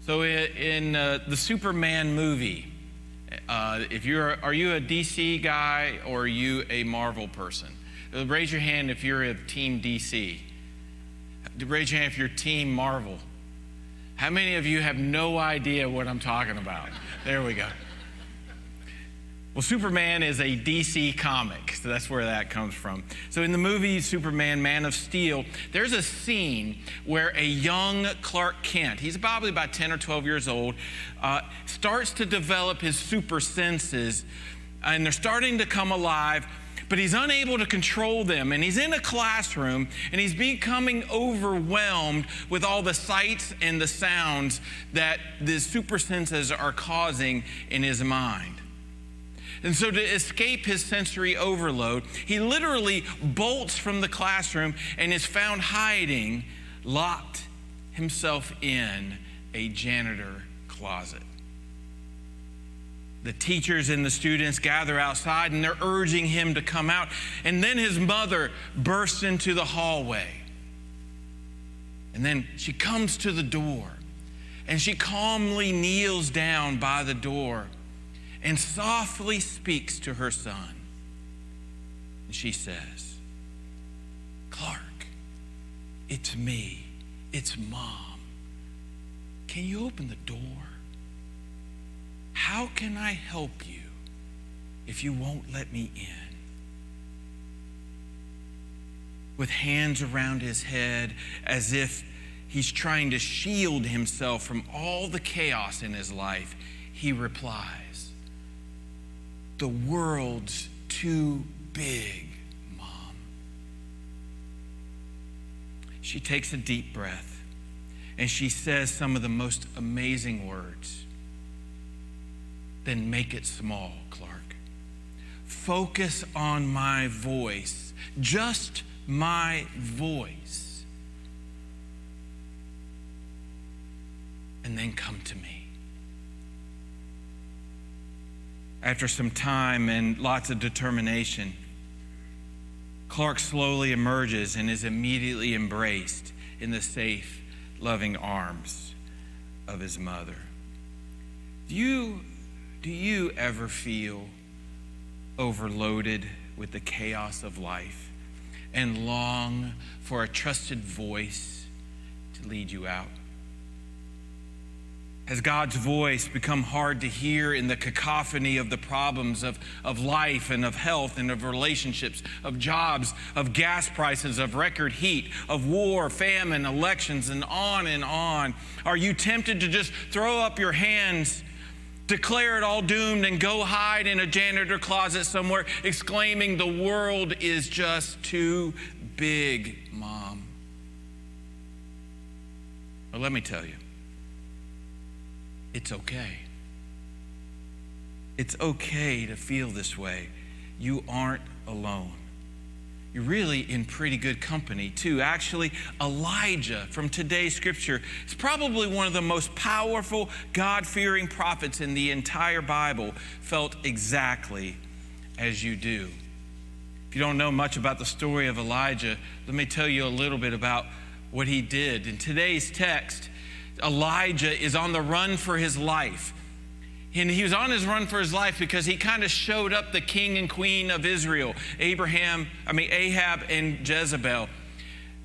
So in the Superman movie, are you a DC guy or are you a Marvel person? Raise your hand if you're a team DC. Raise your hand if you're team Marvel. How many of you have no idea what I'm talking about? There we go. Well, Superman is a DC comic, so that's where that comes from. So in the movie Superman, Man of Steel, there's a scene where a young Clark Kent, he's probably about 10 or 12 years old, starts to develop his super senses, and they're starting to come alive, but he's unable to control them. And he's in a classroom, and he's becoming overwhelmed with all the sights and the sounds that the super senses are causing in his mind. And so to escape his sensory overload, he literally bolts from the classroom and is found hiding, locked himself in a janitor closet. The teachers and the students gather outside and they're urging him to come out. And then his mother bursts into the hallway. And then she comes to the door and she calmly kneels down by the door and softly speaks to her son. And she says, "Clark, it's me. It's Mom. Can you open the door? How can I help you if you won't let me in?" With hands around his head as if he's trying to shield himself from all the chaos in his life, he replies, "The world's too big, Mom." She takes a deep breath and she says some of the most amazing words. "Then make it small, Clark. Focus on my voice, just my voice. And then come to me." After some time and lots of determination, Clark slowly emerges and is immediately embraced in the safe, loving arms of his mother. Do you ever feel overloaded with the chaos of life and long for a trusted voice to lead you out? Has God's voice become hard to hear in the cacophony of the problems of life and of health and of relationships, of jobs, of gas prices, of record heat, of war, famine, elections, and on and on? Are you tempted to just throw up your hands, declare it all doomed, and go hide in a janitor closet somewhere, exclaiming, "The world is just too big, Mom"? Well, let me tell you, it's okay. It's okay to feel this way. You aren't alone. You're really in pretty good company too. Actually, Elijah from today's scripture is probably one of the most powerful, God-fearing prophets in the entire Bible, felt exactly as you do. If you don't know much about the story of Elijah, let me tell you a little bit about what he did. In today's text, Elijah is on the run for his life. And he was on his run for his life because he kind of showed up the king and queen of Israel, Ahab and Jezebel.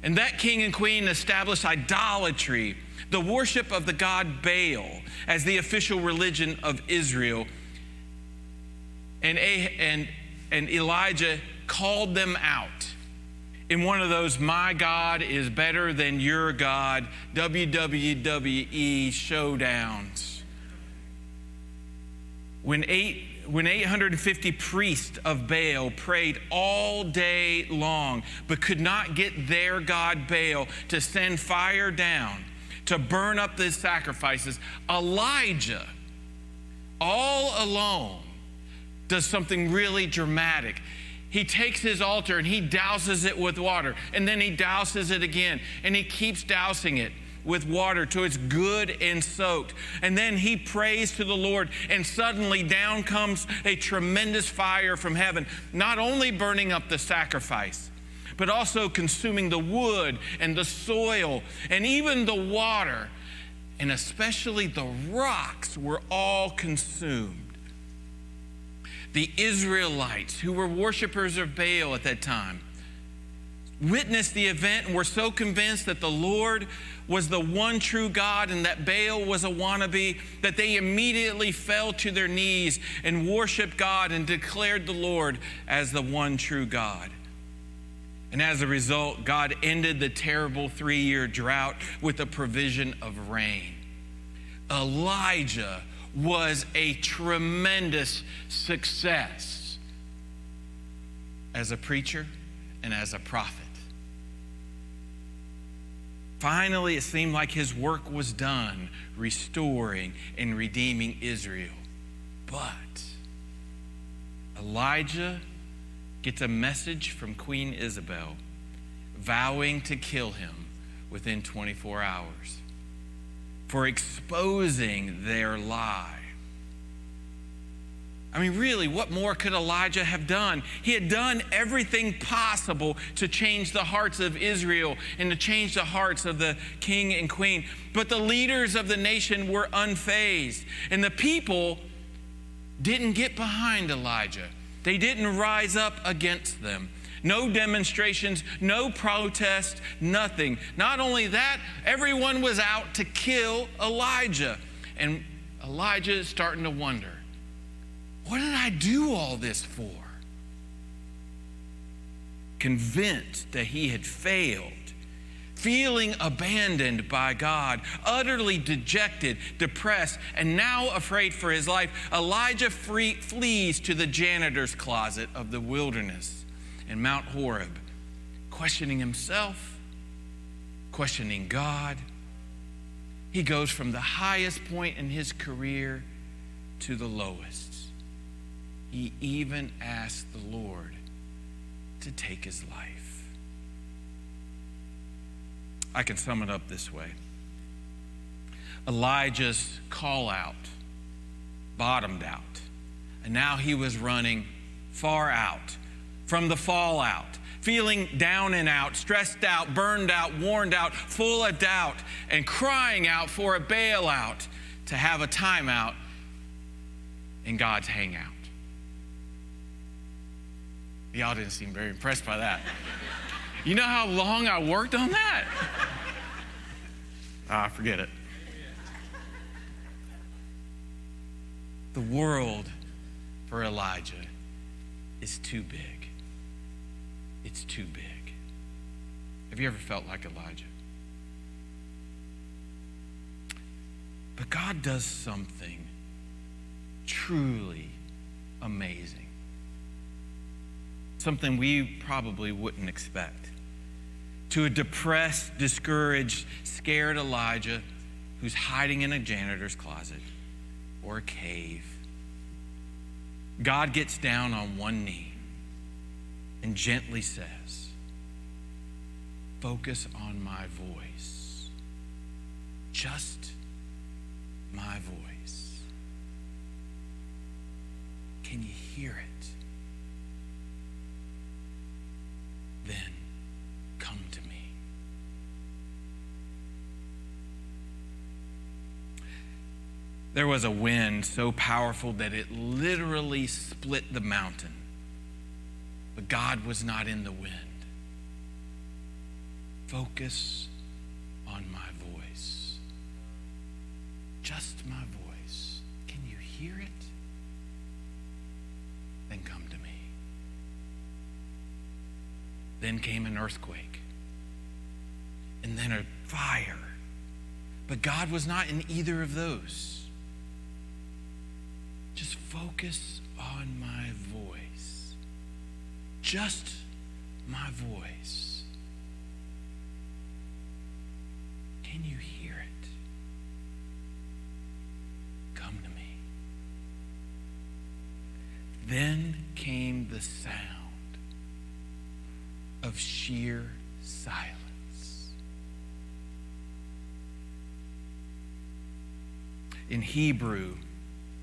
And that king and queen established idolatry, the worship of the god Baal, as the official religion of Israel. And Elijah called them out in one of those "my God is better than your God" WWE showdowns. When 850 priests of Baal prayed all day long, but could not get their god Baal to send fire down to burn up the sacrifices, Elijah, all alone, does something really dramatic. He takes his altar and he douses it with water, and then he douses it again, and he keeps dousing it with water till it's good and soaked. And then he prays to the Lord, and suddenly down comes a tremendous fire from heaven, not only burning up the sacrifice, but also consuming the wood and the soil and even the water. and especially the rocks were all consumed. The Israelites, who were worshipers of Baal at that time, witnessed the event and were so convinced that the Lord was the one true God and that Baal was a wannabe that they immediately fell to their knees and worshiped God and declared the Lord as the one true God. And as a result, God ended the terrible 3-year drought with the provision of rain. Elijah was a tremendous success as a preacher and as a prophet. Finally, it seemed like his work was done, restoring and redeeming Israel. But Elijah gets a message from Queen Isabel vowing to kill him within 24 hours for exposing their lie. I mean, really, what more could Elijah have done? He had done everything possible to change the hearts of Israel and to change the hearts of the king and queen. But the leaders of the nation were unfazed, and the people didn't get behind Elijah. They didn't rise up against them. No demonstrations, no protest, nothing. Not only that, everyone was out to kill Elijah. And Elijah is starting to wonder, what did I do all this for? Convinced that he had failed, feeling abandoned by God, utterly dejected, depressed, and now afraid for his life, Elijah flees to the janitor's closet of the wilderness in Mount Horeb, questioning himself, questioning God. He goes from the highest point in his career to the lowest. He even asked the Lord to take his life. I can sum it up this way. Elijah's call out bottomed out, and now he was running far out from the fallout, feeling down and out, stressed out, burned out, worn out, full of doubt, and crying out for a bailout to have a timeout in God's hangout. Y'all didn't seem very impressed by that. You know how long I worked on that? Forget it. The world for Elijah is too big. It's too big. Have you ever felt like Elijah? But God does something truly amazing. Something we probably wouldn't expect. To a depressed, discouraged, scared Elijah who's hiding in a janitor's closet or a cave, God gets down on one knee and gently says, focus on my voice. Just my voice. Can you hear it? Then come to me. There was a wind so powerful that it literally split the mountain. But God was not in the wind. Focus on my voice. Just my voice. Can you hear it? Then come to me. Then came an earthquake. And then a fire. But God was not in either of those. Just focus on my voice. Just my voice. Can you hear it? Come to me. Then came the sound of sheer silence. In Hebrew,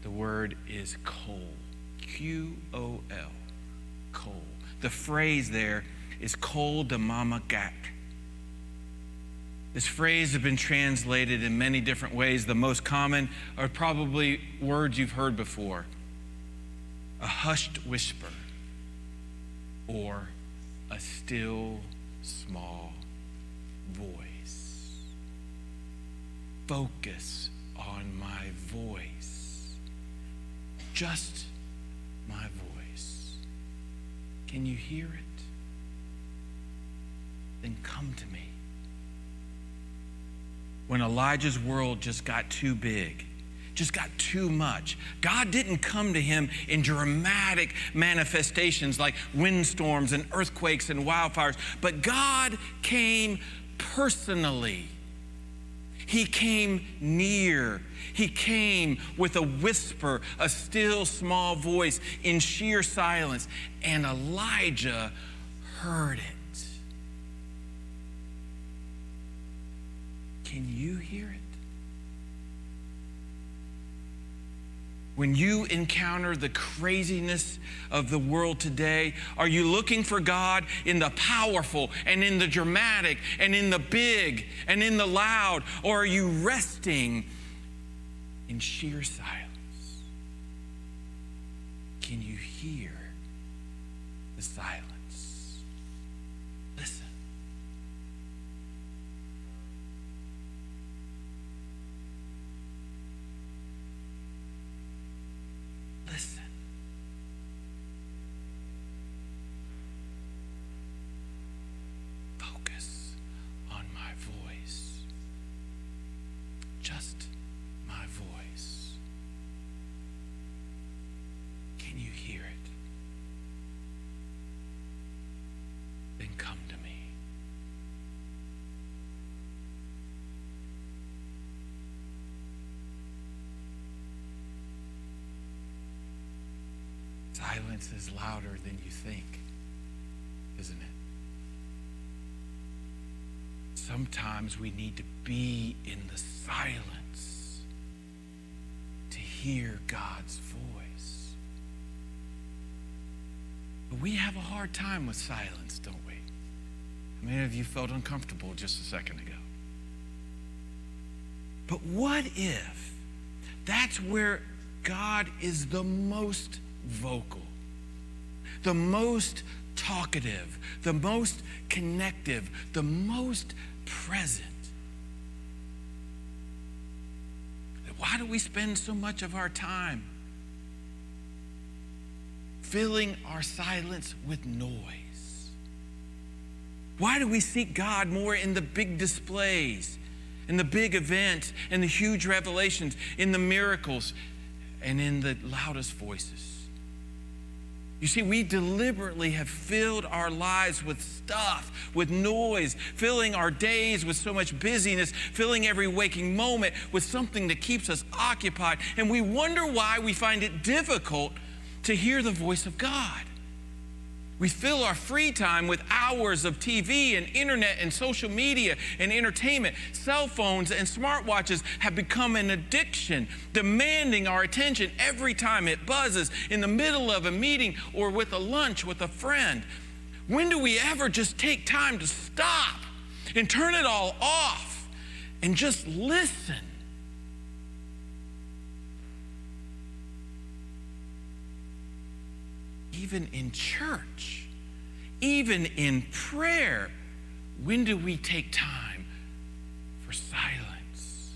the word is kol, Q-O-L, kol. The phrase there is kol damama gak. This phrase has been translated in many different ways. The most common are probably words you've heard before: a hushed whisper, or a still small voice. Focus on my voice, just my voice. Can you hear it? Then come to me. When Elijah's world just got too big, just got too much, God didn't come to him in dramatic manifestations like windstorms and earthquakes and wildfires, but God came personally. He came near. He came with a whisper, a still small voice in sheer silence, and Elijah heard it. Can you hear it? When you encounter the craziness of the world today, are you looking for God in the powerful and in the dramatic and in the big and in the loud? Or are you resting in sheer silence? Can you hear the silence? Listen. Listen. Focus on my voice. Just my voice. Can you hear it? Then come to me. Silence is louder than you think, isn't it? Sometimes we need to be in the silence to hear God's voice. But we have a hard time with silence, don't we? How many of you felt uncomfortable just a second ago? But what if that's where God is the most vocal, the most talkative, the most connective, the most present? Why do we spend so much of our time filling our silence with noise? Why do we seek God more in the big displays, in the big events, in the huge revelations, in the miracles, and in the loudest voices? You see, we deliberately have filled our lives with stuff, with noise, filling our days with so much busyness, filling every waking moment with something that keeps us occupied. And we wonder why we find it difficult to hear the voice of God. We fill our free time with hours of TV and internet and social media and entertainment. Cell phones and smartwatches have become an addiction, demanding our attention every time it buzzes in the middle of a meeting or with a lunch with a friend. When do we ever just take time to stop and turn it all off and just listen? Even in church, even in prayer, when do we take time for silence?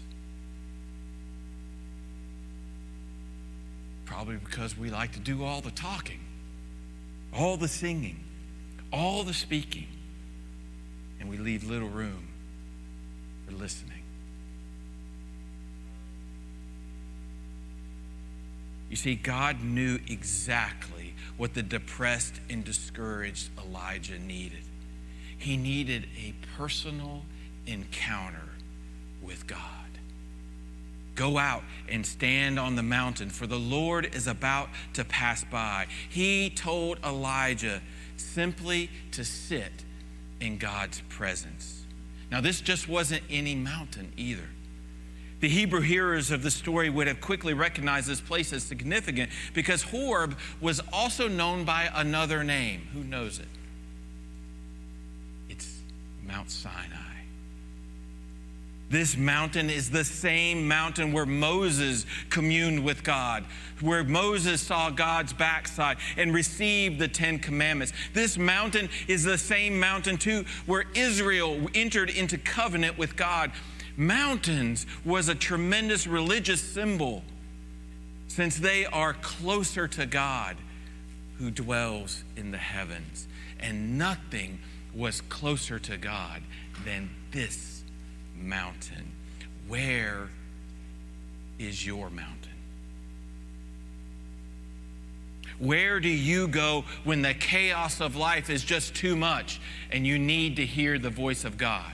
Probably because we like to do all the talking, all the singing, all the speaking, and we leave little room for listening. You see, God knew exactly what the depressed and discouraged Elijah needed. He needed a personal encounter with God. Go out and stand on the mountain, for the Lord is about to pass by. He told Elijah simply to sit in God's presence. Now, this just wasn't any mountain either. The Hebrew hearers of the story would have quickly recognized this place as significant because Horeb was also known by another name. Who knows it? It's Mount Sinai. This mountain is the same mountain where Moses communed with God, where Moses saw God's backside and received the 10 Commandments. This mountain is the same mountain, too, where Israel entered into covenant with God. Mountains was a tremendous religious symbol, since they are closer to God who dwells in the heavens. And nothing was closer to God than this mountain. Where is your mountain? Where do you go when the chaos of life is just too much and you need to hear the voice of God?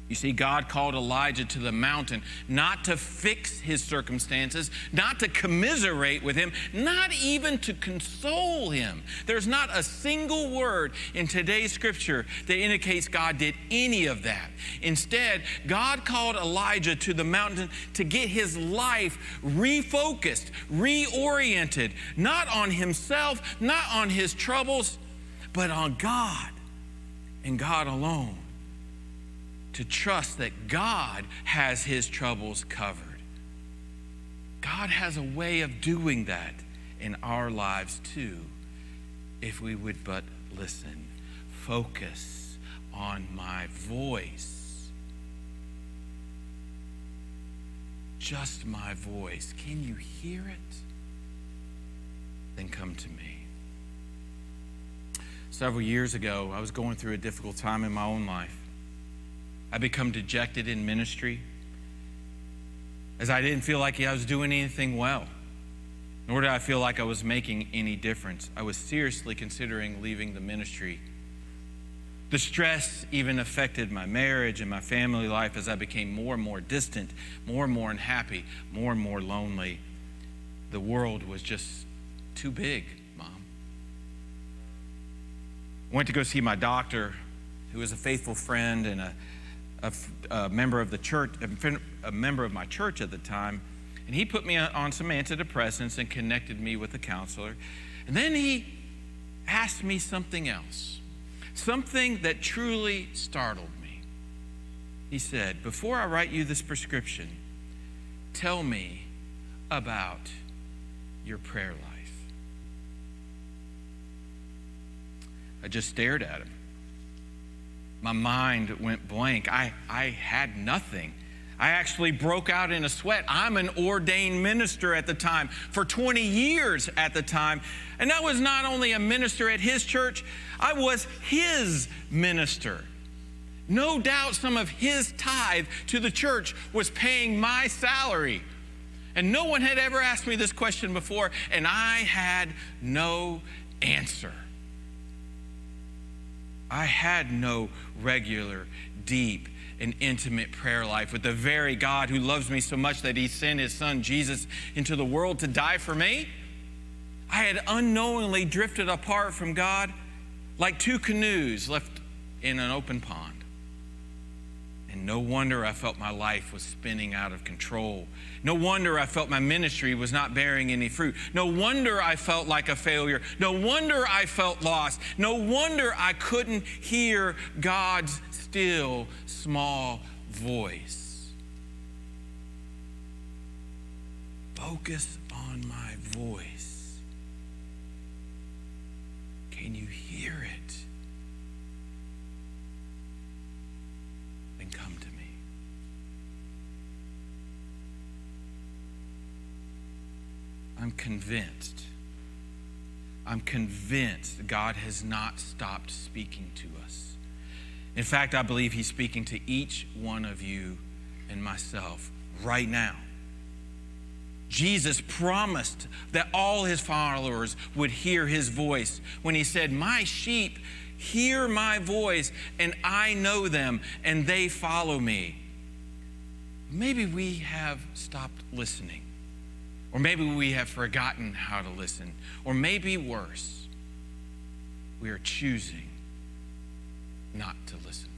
You see, God called Elijah to the mountain not to fix his circumstances, not to commiserate with him, not even to console him. There's not a single word in today's scripture that indicates God did any of that. Instead, God called Elijah to the mountain to get his life refocused, reoriented, not on himself, not on his troubles, but on God and God alone. To trust that God has his troubles covered. God has a way of doing that in our lives too, if we would but listen. Focus on my voice. Just my voice. Can you hear it? Then come to me. Several years ago, I was going through a difficult time in my own life. I become dejected in ministry as I didn't feel like I was doing anything well, nor did I feel like I was making any difference. I was seriously considering leaving the ministry. The stress even affected my marriage and my family life as I became more and more distant, more and more unhappy, more and more lonely. The world was just too big, Mom. I went to go see my doctor, who was a faithful friend and a member of the church, a member of my church at the time, and he put me on some antidepressants and connected me with a counselor. And then he asked me something else, something that truly startled me. He said, "Before I write you this prescription, tell me about your prayer life." I just stared at him. My mind went blank. I had nothing. I actually broke out in a sweat. I'm an ordained minister at the time, for 20 years at the time. And I was not only a minister at his church, I was his minister. No doubt some of his tithe to the church was paying my salary. And no one had ever asked me this question before, and I had no answer. I had no regular, deep, and intimate prayer life with the very God who loves me so much that he sent his son Jesus into the world to die for me. I had unknowingly drifted apart from God like two canoes left in an open pond. And no wonder I felt my life was spinning out of control. No wonder I felt my ministry was not bearing any fruit. No wonder I felt like a failure. No wonder I felt lost. No wonder I couldn't hear God's still small voice. Focus on my voice. Can you hear it? Come to me. I'm convinced God has not stopped speaking to us. In fact, I believe he's speaking to each one of you and myself right now. Jesus promised that all his followers would hear his voice when he said, "My sheep hear my voice, and I know them, and they follow me." Maybe we have stopped listening, or maybe we have forgotten how to listen, or maybe worse, we are choosing not to listen.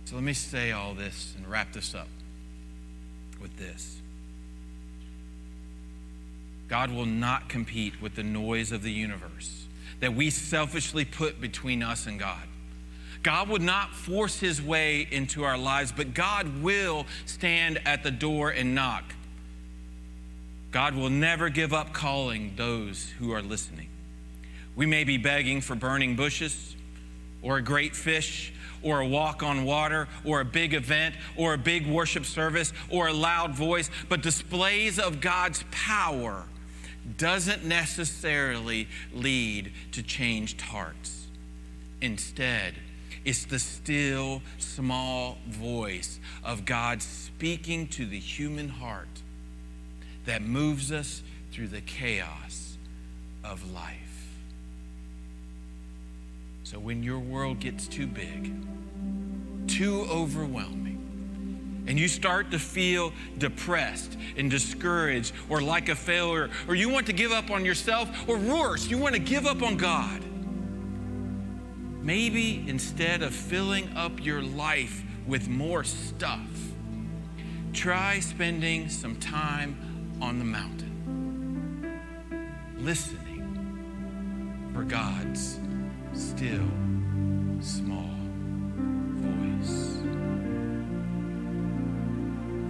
So let me say all this and wrap this up with this. God will not compete with the noise of the universe that we selfishly put between us and God. God will not force his way into our lives, but God will stand at the door and knock. God will never give up calling those who are listening. We may be begging for burning bushes, or a great fish, or a walk on water, or a big event, or a big worship service, or a loud voice, but displays of God's power doesn't necessarily lead to changed hearts. Instead, it's the still, small voice of God speaking to the human heart that moves us through the chaos of life. So when your world gets too big, too overwhelming, and you start to feel depressed and discouraged or like a failure, or you want to give up on yourself, or worse, you want to give up on God, maybe instead of filling up your life with more stuff, try spending some time on the mountain, listening for God's still, small voice.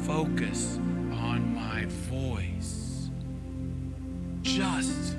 Focus on my voice. Just